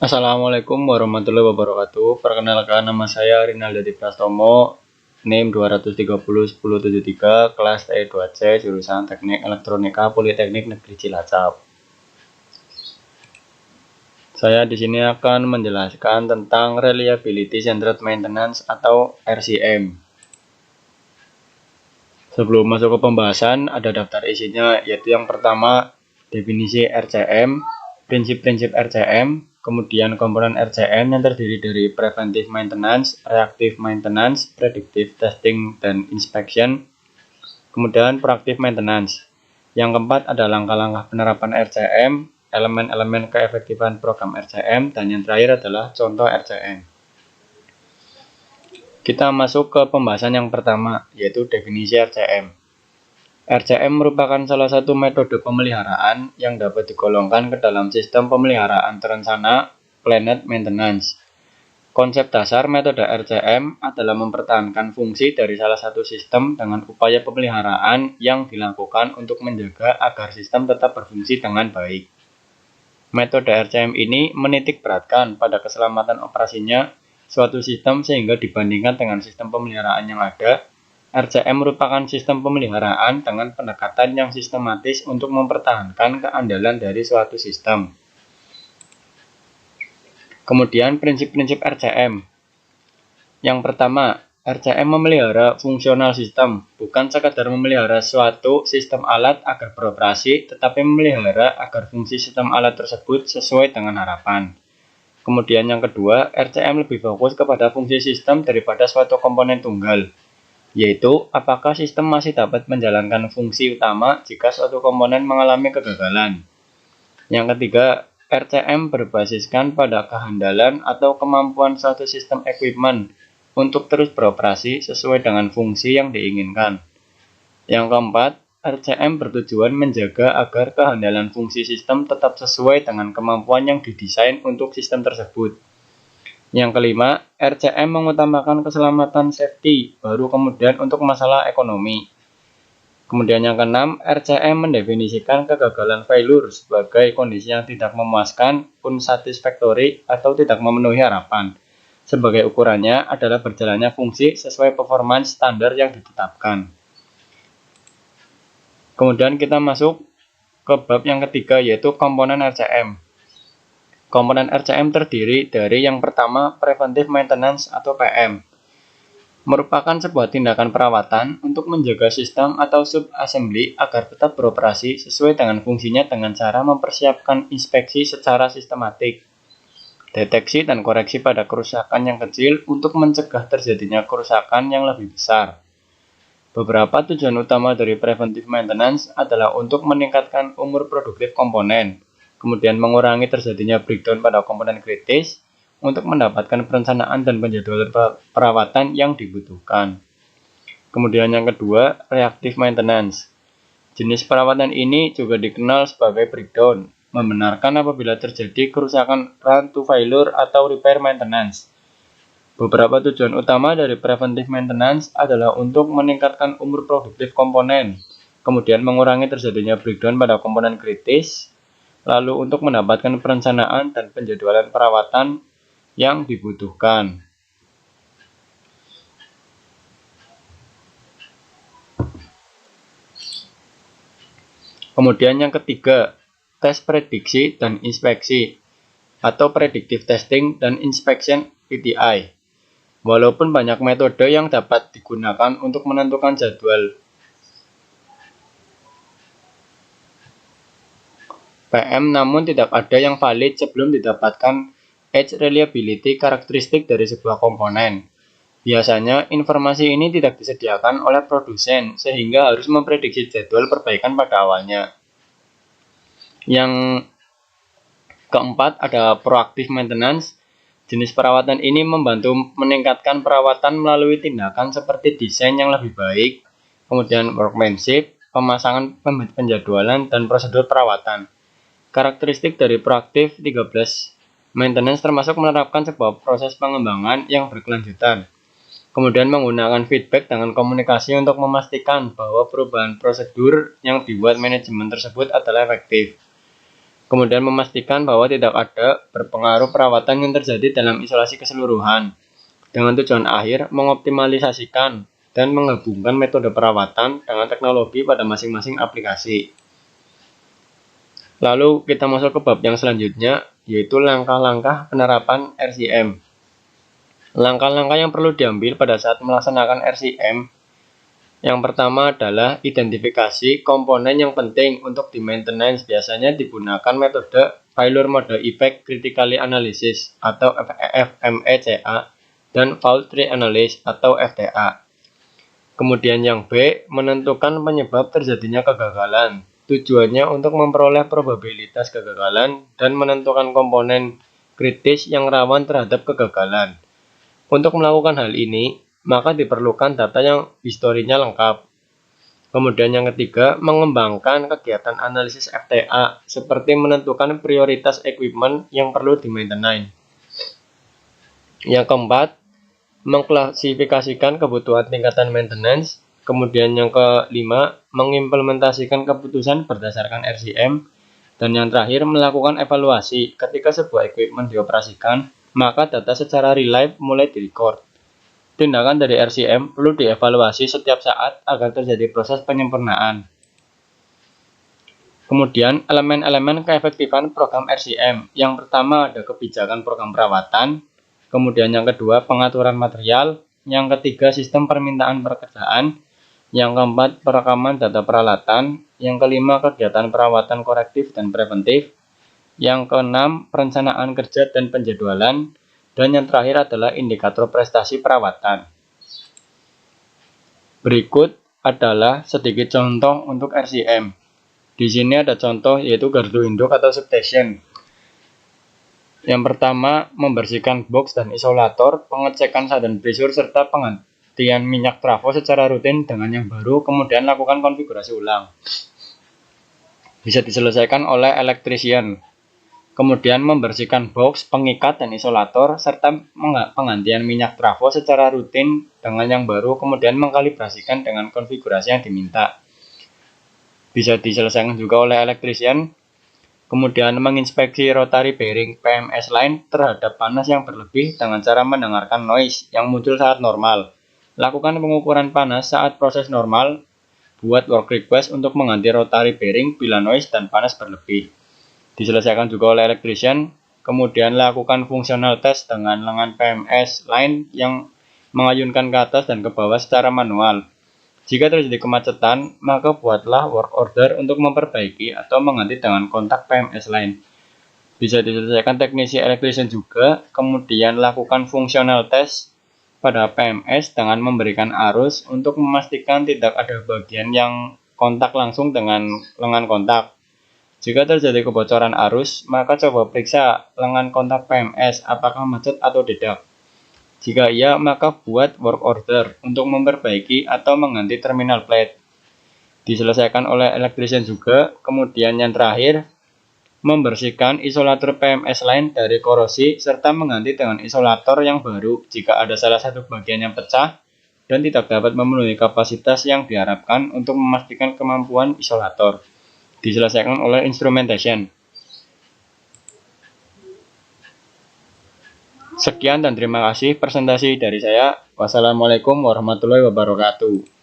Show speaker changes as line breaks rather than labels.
Assalamualaikum warahmatullahi wabarakatuh. Perkenalkan, nama saya Rinaldo Di Prastomo, NIM 2301073, kelas T2C, jurusan Teknik Elektronika Politeknik Negeri Cilacap. Saya di sini akan menjelaskan tentang Reliability Centered Maintenance atau RCM. Sebelum masuk ke pembahasan, ada daftar isinya, yaitu yang pertama, definisi RCM, prinsip-prinsip RCM, kemudian komponen RCM yang terdiri dari preventive maintenance, reactive maintenance, predictive testing, dan inspection, kemudian proactive maintenance. Yang keempat ada langkah-langkah penerapan RCM, elemen-elemen keefektifan program RCM, dan yang terakhir adalah contoh RCM. Kita masuk ke pembahasan yang pertama, yaitu definisi RCM. RCM merupakan salah satu metode pemeliharaan yang dapat digolongkan ke dalam sistem pemeliharaan terencana planned maintenance. Konsep dasar metode RCM adalah mempertahankan fungsi dari salah satu sistem dengan upaya pemeliharaan yang dilakukan untuk menjaga agar sistem tetap berfungsi dengan baik. Metode RCM ini menitik beratkan pada keselamatan operasinya suatu sistem sehingga dibandingkan dengan sistem pemeliharaan yang ada, RCM merupakan sistem pemeliharaan dengan pendekatan yang sistematis untuk mempertahankan keandalan dari suatu sistem. Kemudian prinsip-prinsip RCM. Yang pertama, RCM memelihara fungsional sistem, bukan sekadar memelihara suatu sistem alat agar beroperasi, tetapi memelihara agar fungsi sistem alat tersebut sesuai dengan harapan. Kemudian yang kedua, RCM lebih fokus kepada fungsi sistem daripada suatu komponen tunggal, yaitu apakah sistem masih dapat menjalankan fungsi utama jika suatu komponen mengalami kegagalan. Yang ketiga, RCM berbasiskan pada kehandalan atau kemampuan suatu sistem equipment untuk terus beroperasi sesuai dengan fungsi yang diinginkan. Yang keempat, RCM bertujuan menjaga agar kehandalan fungsi sistem tetap sesuai dengan kemampuan yang didesain untuk sistem tersebut. Yang kelima, RCM mengutamakan keselamatan safety, baru kemudian untuk masalah ekonomi. Kemudian yang keenam, RCM mendefinisikan kegagalan failure sebagai kondisi yang tidak memuaskan, unsatisfactory, atau tidak memenuhi harapan. Sebagai ukurannya adalah berjalannya fungsi sesuai performance standar yang ditetapkan. Kemudian kita masuk ke bab yang ketiga, yaitu komponen RCM. Komponen RCM terdiri dari yang pertama, preventive maintenance atau PM. Merupakan sebuah tindakan perawatan untuk menjaga sistem atau sub-assembly agar tetap beroperasi sesuai dengan fungsinya dengan cara mempersiapkan inspeksi secara sistematik, deteksi dan koreksi pada kerusakan yang kecil untuk mencegah terjadinya kerusakan yang lebih besar. Beberapa tujuan utama dari preventive maintenance adalah untuk meningkatkan umur produktif komponen, kemudian mengurangi terjadinya breakdown pada komponen kritis, untuk mendapatkan perencanaan dan penjadwalan perawatan yang dibutuhkan. Kemudian yang kedua, reactive maintenance. Jenis perawatan ini juga dikenal sebagai breakdown, membenarkan apabila terjadi kerusakan run to failure atau repair maintenance. Beberapa tujuan utama dari preventive maintenance adalah untuk meningkatkan umur produktif komponen, kemudian mengurangi terjadinya breakdown pada komponen kritis, lalu untuk mendapatkan perencanaan dan penjadwalan perawatan yang dibutuhkan. Kemudian yang ketiga, tes prediksi dan inspeksi atau predictive testing dan inspection PTI. Walaupun banyak metode yang dapat digunakan untuk menentukan jadwal PM, namun tidak ada yang valid sebelum didapatkan edge reliability karakteristik dari sebuah komponen. Biasanya, informasi ini tidak disediakan oleh produsen, sehingga harus memprediksi jadwal perbaikan pada awalnya. Yang keempat ada proactive maintenance. Jenis perawatan ini membantu meningkatkan perawatan melalui tindakan seperti desain yang lebih baik, kemudian workmanship, pemasangan penjadwalan, dan prosedur perawatan. Karakteristik dari proactive 13 maintenance termasuk menerapkan sebuah proses pengembangan yang berkelanjutan, kemudian menggunakan feedback dengan komunikasi untuk memastikan bahwa perubahan prosedur yang dibuat manajemen tersebut adalah efektif. Kemudian memastikan bahwa tidak ada berpengaruh perawatan yang terjadi dalam isolasi keseluruhan. Dengan tujuan akhir mengoptimalisasikan dan menggabungkan metode perawatan dengan teknologi pada masing-masing aplikasi. Lalu kita masuk ke bab yang selanjutnya, yaitu langkah-langkah penerapan RCM. Langkah-langkah yang perlu diambil pada saat melaksanakan RCM. Yang pertama adalah identifikasi komponen yang penting untuk di-maintenance. Biasanya digunakan metode Failure Mode Effect Criticality Analysis atau FMECA dan Fault Tree Analysis atau FTA. Kemudian yang B, menentukan penyebab terjadinya kegagalan. Tujuannya untuk memperoleh probabilitas kegagalan dan menentukan komponen kritis yang rawan terhadap kegagalan. Untuk melakukan hal ini, maka diperlukan data yang historinya lengkap. Kemudian yang ketiga, mengembangkan kegiatan analisis FTA, seperti menentukan prioritas equipment yang perlu di-maintenance. Yang keempat, mengklasifikasikan kebutuhan tingkatan maintenance. Kemudian yang kelima, mengimplementasikan keputusan berdasarkan RCM. Dan yang terakhir, melakukan evaluasi. Ketika sebuah equipment dioperasikan, maka data secara real life mulai direcord. Tindakan dari RCM perlu dievaluasi setiap saat agar terjadi proses penyempurnaan. Kemudian, elemen-elemen keefektifan program RCM. Yang pertama ada kebijakan program perawatan. Kemudian yang kedua, pengaturan material. Yang ketiga, sistem permintaan pekerjaan. Yang keempat, perekaman data peralatan. Yang kelima, kegiatan perawatan korektif dan preventif. Yang keenam, perencanaan kerja dan penjadwalan. Dan yang terakhir adalah indikator prestasi perawatan. Berikut adalah sedikit contoh untuk RCM. Di sini ada contoh yaitu gardu induk atau substation. Yang pertama, membersihkan box dan isolator, pengecekan sadan pressure, serta penggantian minyak trafo secara rutin dengan yang baru, kemudian lakukan konfigurasi ulang. Bisa diselesaikan oleh electrician. Kemudian membersihkan box, pengikat, dan isolator, serta penggantian minyak trafo secara rutin dengan yang baru, kemudian mengkalibrasikan dengan konfigurasi yang diminta. Bisa diselesaikan juga oleh electrician. Kemudian menginspeksi rotary bearing PMS line terhadap panas yang berlebih dengan cara mendengarkan noise yang muncul saat normal. Lakukan pengukuran panas saat proses normal. Buat work request untuk mengganti rotary bearing bila noise dan panas berlebih. Diselesaikan juga oleh electrician. Kemudian lakukan fungsional test dengan lengan PMS line yang mengayunkan ke atas dan ke bawah secara manual. Jika terjadi kemacetan, maka buatlah work order untuk memperbaiki atau mengganti dengan kontak PMS line. Bisa diselesaikan teknisi electrician juga. Kemudian lakukan fungsional test pada PMS dengan memberikan arus untuk memastikan tidak ada bagian yang kontak langsung dengan lengan kontak. Jika terjadi kebocoran arus, maka coba periksa lengan kontak PMS apakah macet atau tidak. Jika iya, maka buat work order untuk memperbaiki atau mengganti terminal plate. Diselesaikan oleh electrician juga. Kemudian yang terakhir, membersihkan isolator PMS line dari korosi serta mengganti dengan isolator yang baru jika ada salah satu bagian yang pecah dan tidak dapat memenuhi kapasitas yang diharapkan untuk memastikan kemampuan isolator. Diselesaikan oleh instrumentation. Sekian dan terima kasih presentasi dari saya. Wassalamualaikum warahmatullahi wabarakatuh.